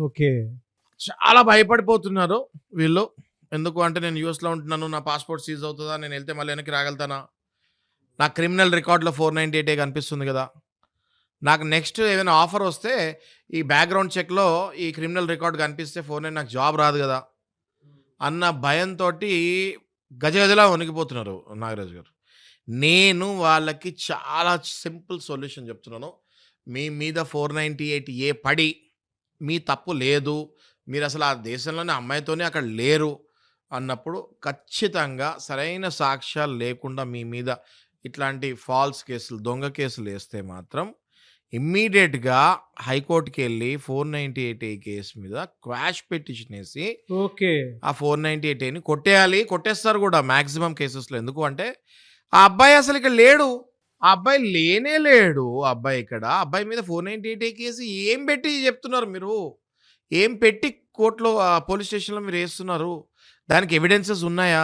Okay. చాలా భయపడిపోతున్నారు వీళ్ళు. ఎందుకు అంటే నేను యూఎస్‌లో ఉంటున్నాను. నా పాస్‌పోర్ట్ సీజ్ అవుతదా? నేనెళ్తే మళ్ళీ వెనక్కి రాగలుగుతానా? నా క్రిమినల్ రికార్డ్‌లో 498 కనిపిస్తుంది గదా! నాకు నెక్స్ట్ ఏదైనా ఆఫర్ వస్తే ఈ బ్యాక్‌గ్రౌండ్ చెక్‌లో ఈ క్రిమినల్ రికార్డ్ కనిపిస్తే 499 నాకు జాబ్ రాదు గదా! అన్న భయంతోటి గజగజలా వణికిపోతున్నారు నాగరాజు గారు. నేను వాళ్ళకి చాలా సింపుల్ సొల్యూషన్ చెప్తున్నాను. మీ మీద 498 పడి, మీ తప్పు లేదు. మీరసలు ఆ దేశంలోనే అమ్మాయితోనే అక్కడ లేరు అన్నప్పుడు ఖచ్చితంగా సరైన సాక్ష్యాలు లేకుండా మీ మీద ఇట్లాంటి ఫాల్స్ కేసులు, దొంగ కేసులేస్తే మాత్రం ఇమ్మీడియేట్‌గా హైకోర్ట్‌కెళ్ళి 498 కేస్ మీద క్వాష్ పిటిషన్ ఏసి ఓకే. ఆ 498 కొట్టేయాలి. కొట్టేస్తారు గూడా మాక్సిమం కేసెస్‌లో. ఎందుకు అంటే, ఆ అబ్బాయి అసలిక్కడ లేడు. ఆ అబ్బాయి లేనే లేడు. ఆ అబ్బాయి ఇక్కడ. ఆ అబ్బాయి మీద 498 కేసు ఏం పెట్టి జెప్తున్నారు మీరు? ఏం పెట్టి కోర్ట్‌లో పోలీస్ స్టేషన్‌లో మీరేస్తున్నారు? దానికి ఎవిడెన్సెస్ ఉన్నాయా?